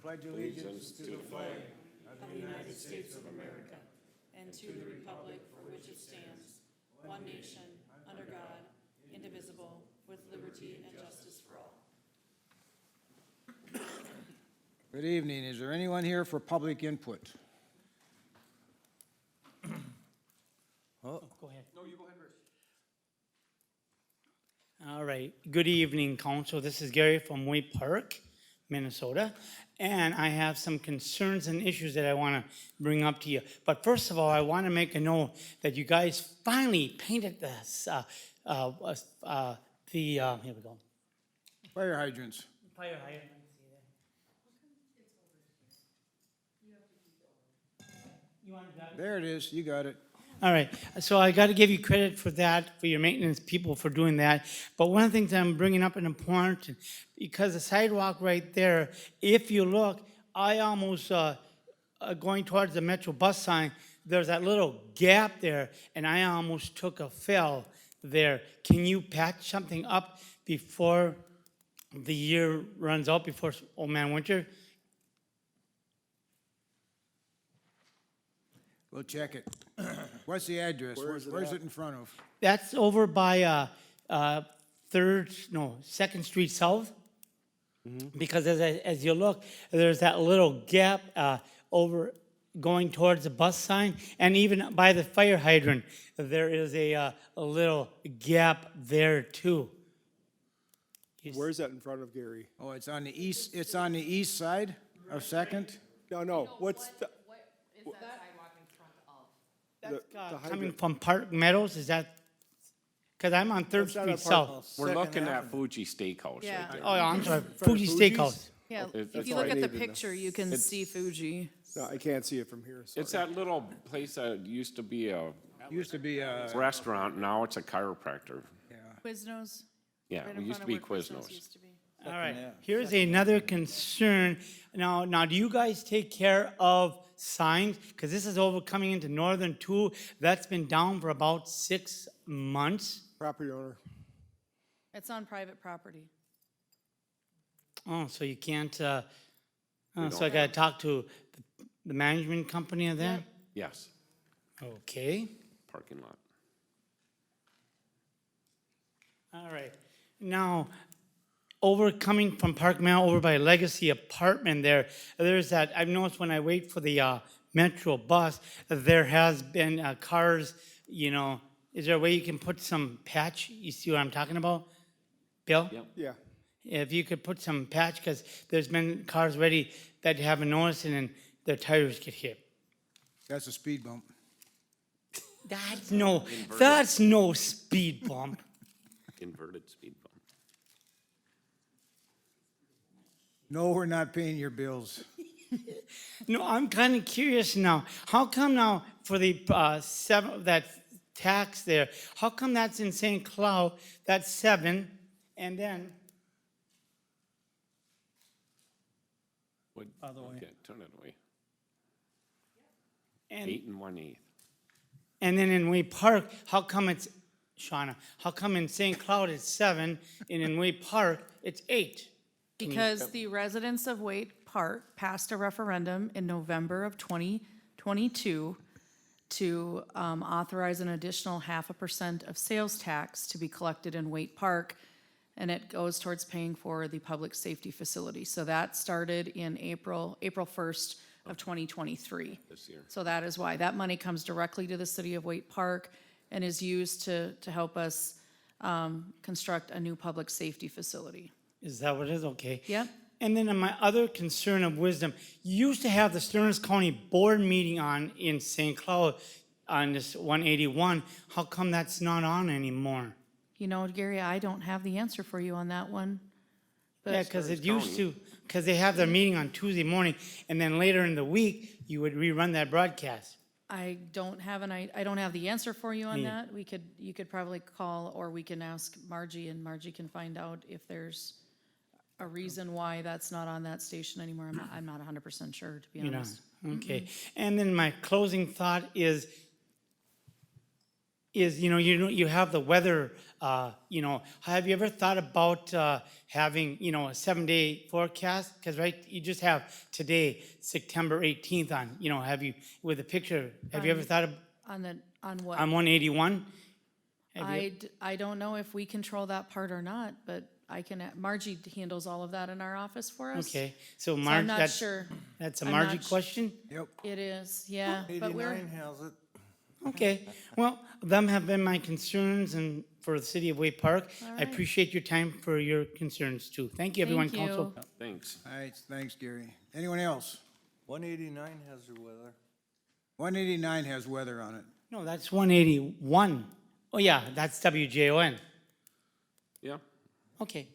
pledge allegiance to the flag of the United States of America and to the republic for which it stands, one nation, under God, indivisible, with liberty and justice for all. Good evening. Is there anyone here for public input? Go ahead. No, you go ahead, Rich. All right. Good evening, Council. This is Gary from Way Park, Minnesota. And I have some concerns and issues that I want to bring up to you. But first of all, I want to make a note that you guys finally painted this, here we go. Fire hydrants. Fire hydrant. You want to grab it? There it is. You got it. All right, so I got to give you credit for that, for your maintenance people for doing that. But one of the things that I'm bringing up in important, because the sidewalk right there, if you look, I almost, going towards the Metro bus sign, there's that little gap there, and I almost took a fell there. Can you patch something up before the year runs out, before Old Man Winter? We'll check it. What's the address? Where's it in front of? That's over by Second Street South. Because as you look, there's that little gap over going towards the bus sign, and even by the fire hydrant, there is a little gap there too. Where's that in front of Gary? Oh, it's on the east. It's on the east side of Second. No, what's the, What is that sidewalk in front of? That's the coming hydrant. from Park Meadows, is that? Because I'm on Third That's not Street a South. park house. We're Second looking at Avenue. Fuji Steakhouse Yeah. right there. Oh, yeah, I'm sorry, front of Fuji Fuji's? Steakhouse. Yeah, If if you what look I at the need to know. picture, you can see Fuji. No, I can't see it from here. It's sorry. that little place that used to be a Used to be restaurant, now it's a chiropractor. Quiznos. Yeah, right it in used to front be of where Quiznos. used to be. All right, here's another concern. Now, do you guys take care of signs? Because this is over coming into Northern 2. That's been down for about 6 months. Property owner. It's on private property. Oh, so you can't, so don't I gotta talk to the management company of that? Yes, Okay, parking lot. all right. Now, coming from Park Mall over by Legacy Apartment there's that, I've noticed when I wait for the Metro bus, there has been cars, is there a way you can put some patch? You see what I'm talking about? Bill? Yep. Yeah. If you could put some patch, because there's been cars ready that you haven't noticed and then their tires get hit. That's a speed bump. That's no speed bump. Inverted speed bump. No, we're not paying your bills. No, I'm kind of curious now. How come now for the that tax there? How come that's in St. Cloud? That's 7, and then By the way. Okay, turn it away. and 8 1/8. and then in Way Park, how come it's Shauna? How come in St. Cloud it's 7, and in Way Park it's 8? Because the residents of Waite Park passed a referendum in November of 2022 to authorize an additional 0.5% of sales tax to be collected in Waite Park, and it goes towards paying for the public safety facility. So that started in April 1st of 2023. This year. So that is why. That money comes directly to the city of Waite Park and is used to help us construct a new public safety facility. Is that what it is? Okay. Yep. And then my other concern of wisdom, you used to have the Stearns County Board meeting in St. Cloud on this 181. How come that's not on anymore? You know, Gary, I don't have the answer for you on that one. Yeah, because it used to, because they have their meeting on Tuesday morning, and then later in the week, you would rerun that broadcast. I don't have I don't have the answer for you on Me. that. You could probably call, or we can ask Margie, and Margie can find out if there's a reason why that's not on that station anymore. I'm not 100% sure, to be honest. Okay. And then my closing thought is, is, you have the weather, have you ever thought about having, a 7-day forecast? Because, right, you just have today, September 18th on, with a picture, have you ever thought of, On what? on 181? I don't know if we control that part or not, but Margie handles all of that in our office for us. Okay, so So I'm Marge, not sure. that's a I'm Margie not question? Yep. It is, yeah, but we're, 89 has it. Okay, well, them have been my concerns and for the city of Wade Park. All I right. appreciate your time for your concerns too. Thank you, everyone, Thank council. you. Thanks. All right, thanks, Gary. Anyone else? 189 has the weather. 189 has weather on it. No, that's 181. Oh, yeah, that's WJON. Yeah. Okay.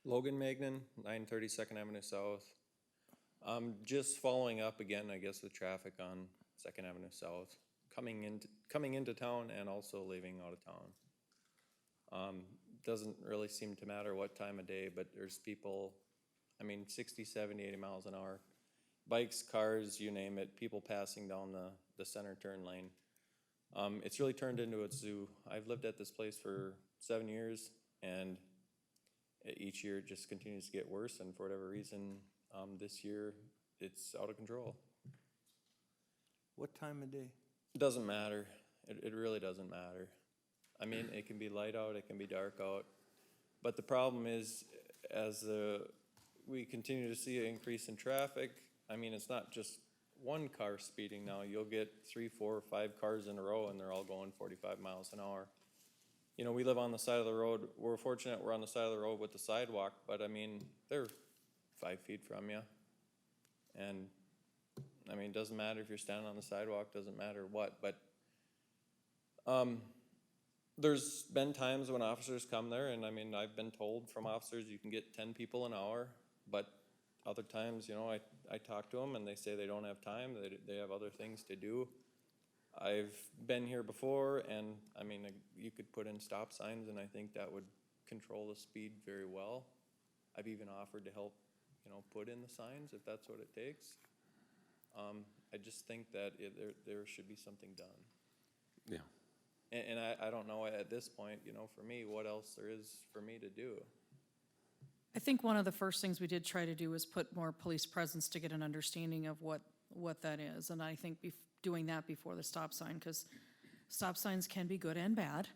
Logan Magnan, 930 Second Avenue South. Just following up again, I guess, with traffic on Second Avenue South, coming into town and also leaving out of town. Doesn't really seem to matter what time of day, but there's people, 60, 70, 80 miles an hour. Bikes, cars, you name it, people passing down the center turn lane. It's really turned into a zoo. I've lived at this place for 7 years, and each year it just continues to get worse, and for whatever reason, this year it's out of control. What time of day? It doesn't matter. It really doesn't matter. It can be light out, it can be dark out. But the problem is, as we continue to see an increase in traffic, it's not just one car speeding now. You'll get 3, 4, 5 cars in a row, and they're all going 45 miles an hour. We live on the side of the road. We're fortunate we're on the side of the road with the sidewalk, but they're 5 feet from you. And, it doesn't matter if you're standing on the sidewalk, doesn't matter what, but, there's been times when officers come there, and I've been told from officers you can get 10 people an hour, but other times, I talk to them and they say they don't have time, they have other things to do. I've been here before, and you could put in stop signs, and I think that would control the speed very well. I've even offered to help, put in the signs if that's what it takes. I just think that there should be something done. Yeah. And I don't know at this point, for me, what else there is for me to do. I think one of the first things we did try to do was put more police presence to get an understanding of what that is. And I think doing that before the stop sign, because stop signs can be good and bad,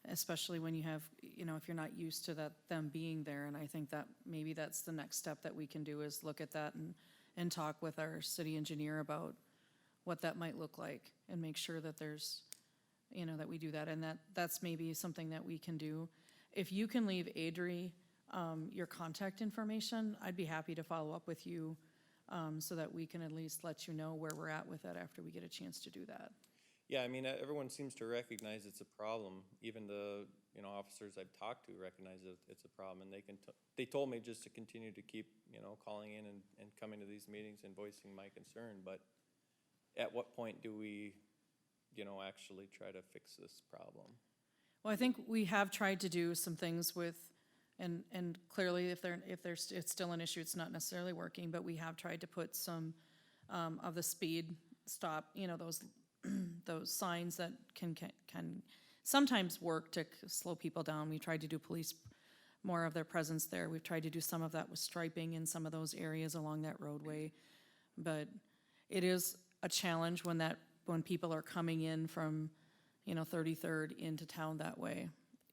especially when you have, if you're not used to them being there. And I think that maybe that's the next step that we can do, is look at that and talk with our city engineer about what that might look like, and make sure that there's, that we do that. And that's maybe something that we can do. If you can leave Adri your contact information, I'd be happy to follow up with you, so that we can at least let you know where we're at with that after we get a chance to do that. Yeah, everyone seems to recognize it's a problem. Even the, officers I've talked to recognize that it's a problem, and they told me just to continue to keep, calling in and coming to these meetings and voicing my concern. But at what point do we, actually try to fix this problem? Well, I think we have tried to do some things with, and clearly it's still an issue, it's not necessarily working, but we have tried to put some of the speed stop, those signs that can sometimes work to slow people down. We tried to do police, more of their presence there. We've tried to do some of that with striping in some of those areas along that roadway. But it is a challenge when people are coming in from, 33rd into town that way.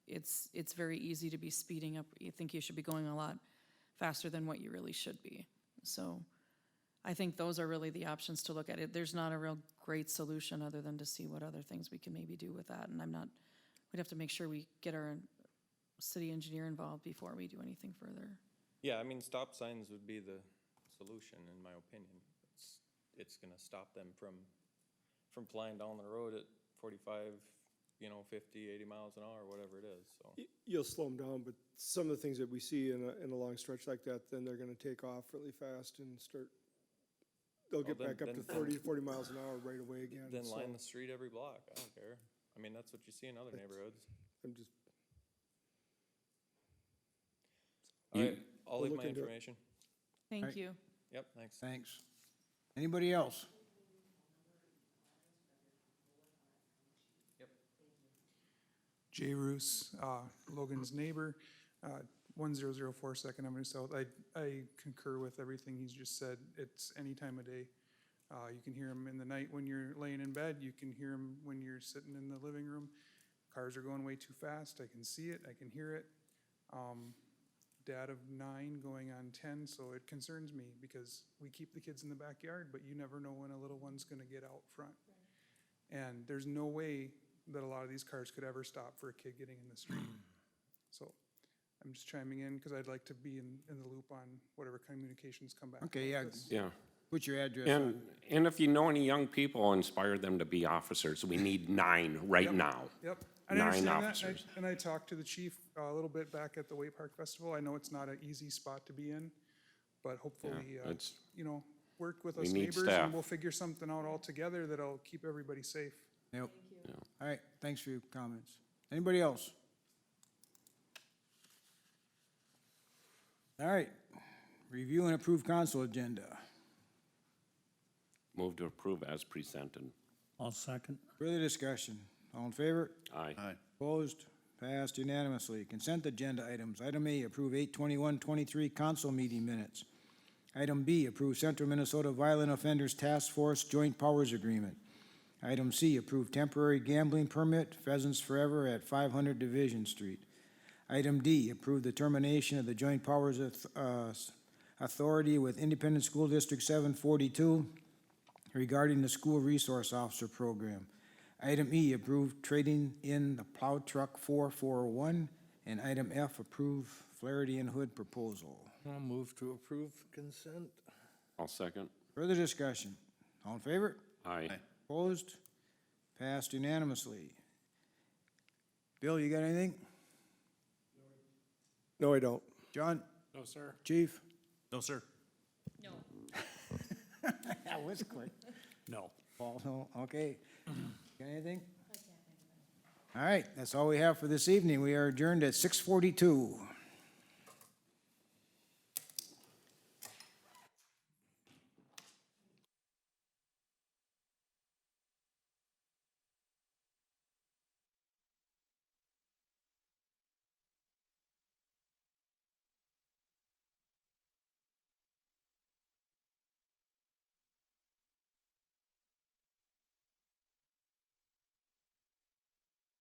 It's very easy to be speeding up. You think you should be going a lot faster than what you really should be. So I think those are really the options to look at it. There's not a real great solution other than to see what other things we can maybe do with that. And we'd have to make sure we get our city engineer involved before we do anything further. Yeah, stop signs would be the solution, in my opinion. It's gonna stop them from flying down the road at 45, 50, 80 miles an hour, whatever it is, so. You'll slow them down, but some of the things that we see in a long stretch like that, then they're gonna take off really fast and they'll get Well, back up to 30, 40 miles an hour right away again. Then so line the street every block, I don't care. That's what you see in other neighborhoods. I'm just, All right, I'll We'll leave look my into it. information. Thank Right. you. Yep, thanks. Thanks. Anybody else? Jay Roos, Logan's neighbor, 1004 Second Avenue South. I concur with everything he's just said. It's any time of day. You can hear him in the night when you're laying in bed. You can hear him when you're sitting in the living room. Cars are going way too fast. I can see it. I can hear it. Dad of 9 going on 10, so it concerns me because we keep the kids in the backyard, but you never know when a little one's gonna get out front. And there's no way that a lot of these cars could ever stop for a kid getting in the street. So I'm just chiming in because I'd like to be in the loop on whatever communications come back. Okay, about yeah. this. Yeah. Put your address on. And if you know any young people, inspire them to be officers. We need 9 right Yep. now. Yep. I 9 understand that, officers. and I talked to the chief a little bit back at the Wake Park Festival. I know it's not an easy spot to be in, but hopefully, it's- you know, work with We us need neighbors staff. and we'll figure something out all together that'll keep everybody safe. Yep. All right, thanks for your comments. Anybody else? All right, review and approve council agenda. Move to approve as presented. I'll second. Further discussion, all in favor? Aye. Opposed? Passed unanimously. Consent agenda items. Item A, approve 8/21/23 council meeting minutes. Item B, approve Central Minnesota Violent Offenders Task Force Joint Powers Agreement. Item C, approve temporary gambling permit, Pheasants Forever at 500 Division Street. Item D, approve the termination of the Joint Powers Authority with Independent School District 742 regarding the School Resource Officer Program. Item E, approve trading in the plow truck 4401. And item F, approve Flaherty and Hood proposal. I'll move to approve consent. I'll second. Further discussion, all in favor? Aye. Opposed? Passed unanimously. Bill, you got anything? No, I don't. John? No, sir. Chief? No, sir. That was quick. No. Paul, no, okay. Got anything? All right, that's all we have for this evening. We are adjourned at 6:42.